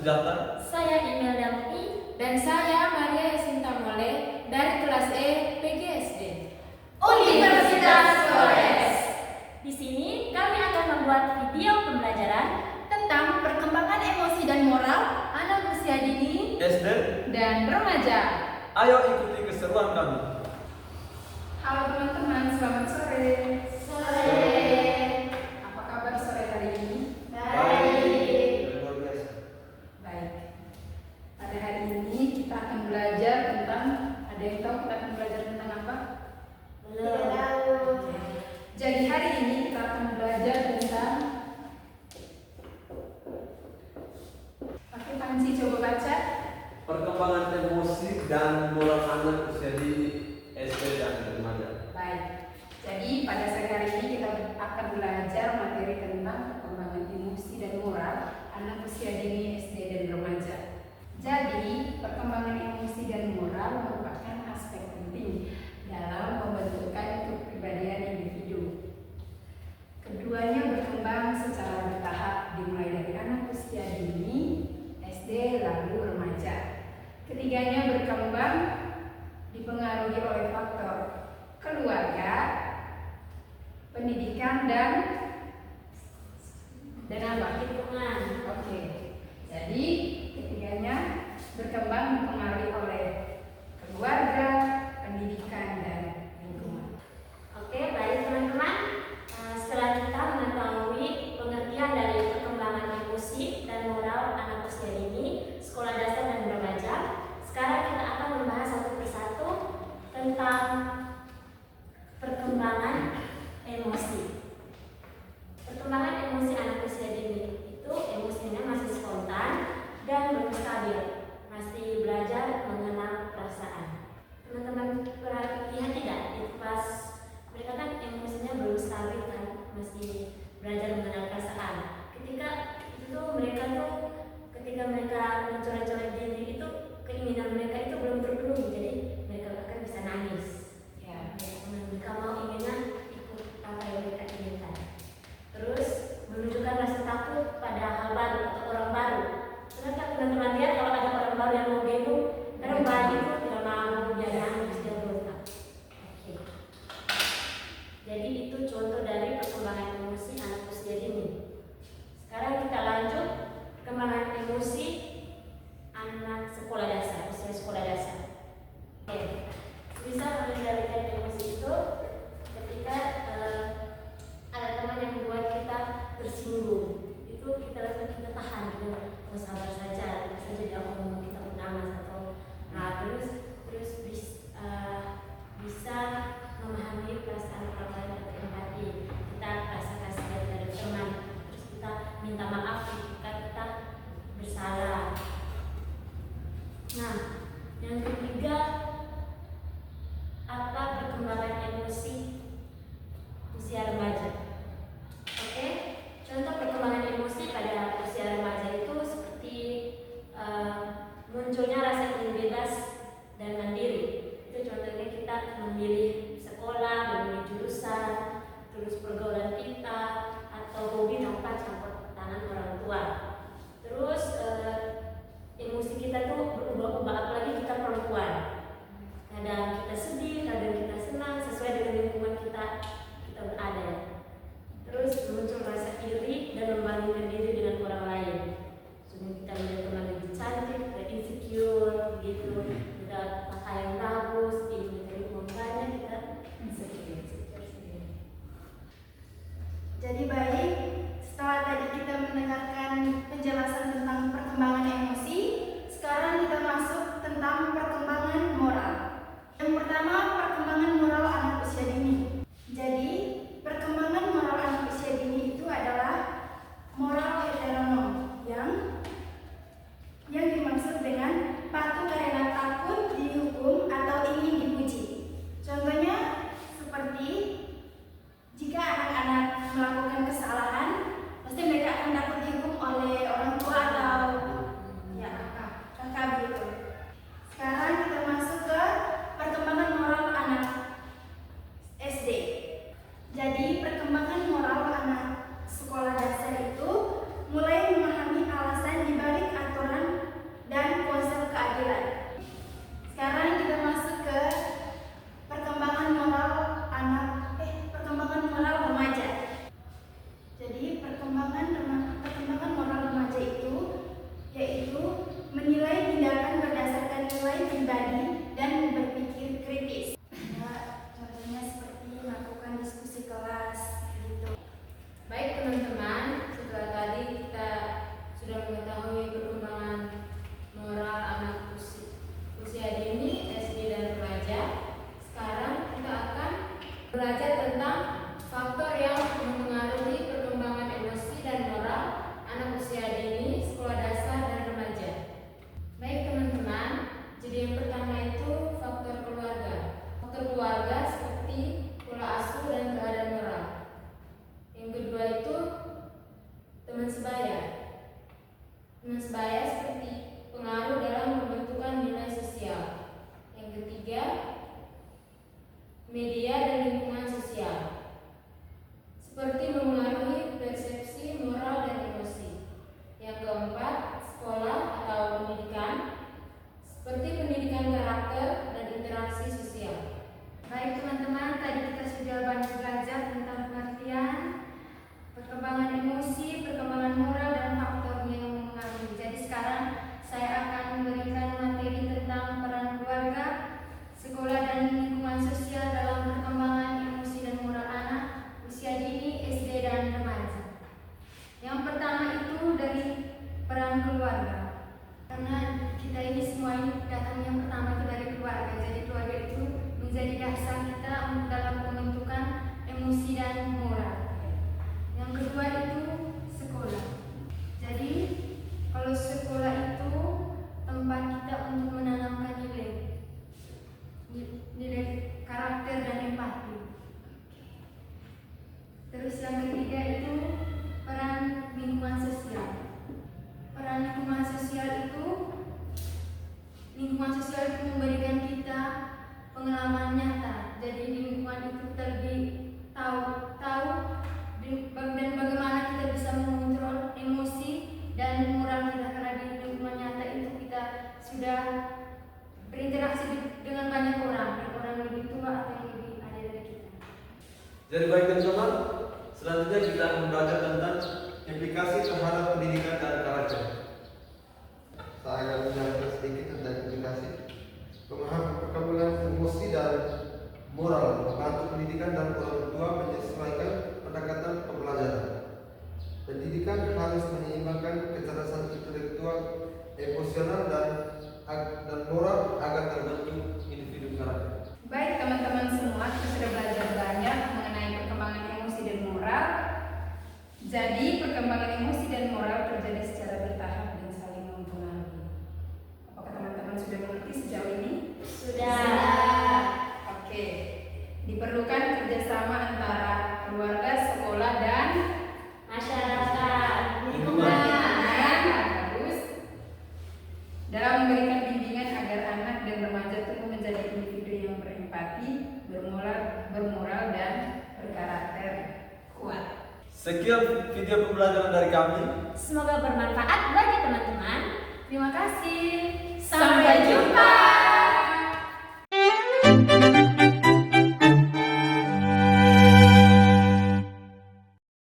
Sujata. Saya Imelda Mui. Dan saya Maria Yasinta Mole dari kelas E PGSD Universitas Flores. Di sini kami akan membuat video pembelajaran tentang perkembangan emosi dan moral anak usia dini SD dan remaja. Ayo ikuti keseruan kami. Halo teman-teman, selamat sore. Sore. Apa kabar sore hari ini? Baik. Luar biasa. Baik. Pada hari ini kita akan belajar tentang, ada yang tahu kita akan belajar tentang apa? Tidak tahu. Jadi hari ini kita akan belajar tentang, oke Panji coba baca. Perkembangan emosi dan moral anak usia dini SD dan remaja. Baik. Jadi pada sore hari ini kita akan belajar materi tentang perkembangan emosi dan moral anak usia dini SD dan remaja. Jadi perkembangan emosi dan moral merupakan aspek penting dalam pembentukan kepribadian individu. Keduanya berkembang secara bertahap dimulai dari anak usia dini, SD lalu remaja. Ketiganya berkembang dipengaruhi oleh faktor keluarga, pendidikan dan apa? Lingkungan. Oke. Jadi ketiganya berkembang dipengaruhi oleh keluarga, pendidikan dan lingkungan. Oke, baik teman-teman. Setelah kita mengetahui pengertian dari perkembangan emosi dan moral anak usia dini, sekolah dasar dan remaja, sekarang kita akan membahas satu persatu tentang perkembangan emosi. Perkembangan emosi anak usia dini itu emosinya masih spontan dan belum stabil, masih belajar mengenal perasaan. Teman-teman perhatian tidak pas mereka kan emosinya belum stabil kan, masih belajar mengenal perasaan. Ketika mereka mencoret-coret diri itu, keinginan mereka itu belum terpenuhi, jadi mereka akan bisa nangis. Ya. Mereka mau inginnya ikut apa yang mereka inginkan. Terus menunjukkan rasa takut pada hal baru atau orang baru. Ternyata teman-teman lihat kalau ada orang baru yang mau gendong, karena bayi itu tidak mau, dia nangis, dia berontak. Oke. Jadi itu contoh dari perkembangan emosi anak usia dini. Sekarang kita lanjut perkembangan emosi anak sekolah dasar, usia sekolah dasar. Oke. Bisa mengendalikan emosi itu ketika ada teman yang membuat kita tersinggung. Itu kita tahan, kita sabar saja dia ngomong kita menangis atau bisa memahami perasaan orang lain atau empati. Kita rasa kasihan dari teman, terus kita minta maaf jika kita bersalah. Nah, yang ketiga, apa perkembangan emosi usia remaja? Oke, contoh perkembangan emosi pada usia remaja itu seperti munculnya rasa ingin bebas dan mandiri. Itu contohnya kita memilih sekolah, memilih jurusan, terus pergaulan kita, atau hobi tanpa campur tangan orang tua. Terus emosi kita tuh berubah-ubah, teman sebaya. Teman sebaya seperti pengaruh dalam pembentukan nilai sosial. Yang ketiga, media dan lingkungan sosial, seperti mempengaruhi persepsi, moral, dan emosi. Yang keempat, sekolah atau pendidikan, seperti pendidikan karakter dan interaksi sosial. Baik teman-teman, tadi kita sudah banyak belajar tentang pengertian, perkembangan emosi, perkembangan moral, dan faktornya yang mempengaruhi. Jadi sekarang saya akan memberikan materi tentang peran keluarga, sekolah, dan lingkungan sosial dalam perkembangan emosi dan moral anak usia dini, SD, dan remaja. Yang pertama itu dari peran keluarga. Karena kita ini semua ini datang yang pertama itu dari keluarga. Jadi keluarga itu menjadi dasar kita dalam pembentukan emosi dan moral. Yang kedua itu sekolah. Jadi kalau sekolah itu tempat kita untuk menanamkan nilai karakter dan empati. Terus yang ketiga itu peran lingkungan sosial. Peran lingkungan sosial itu memberikan kita pengalaman nyata. Jadi di lingkungan itu kita lebih tahu dan bagaimana kita bisa mengontrol emosi dan moral kita, karena di lingkungan nyata itu kita sudah berinteraksi dengan banyak orang yang lebih tua atau yang lebih ada dari kita. Jadi baik teman-teman, selanjutnya kita akan belajar tentang implikasi terhadap pendidikan dan karakter. Saya akan menjelaskan sedikit tentang implikasi pemahaman perkembangan emosi dan moral membantu pendidikan dan orang tua menyesuaikan pendekatan pembelajaran. Pendidikan harus menyeimbangkan kecerdasan intelektual, emosional, dan moral agar terbentuk individu karakter. Baik teman-teman semua, kita sudah belajar banyak mengenai perkembangan emosi dan moral. Jadi perkembangan emosi dan moral terjadi secara bertahap dan saling mempengaruhi. Apakah teman-teman sudah mengerti sejauh ini? Sudah. Oke. Diperlukan kerjasama antara keluarga, sekolah, dan Masyarakat. Lingkungan. harus dalam memberikan bimbingan agar anak dan remaja tumbuh menjadi individu yang berempati, bermoral, dan berkarakter kuat. Sekian video pembelajaran dari kami. Semoga bermanfaat bagi teman-teman.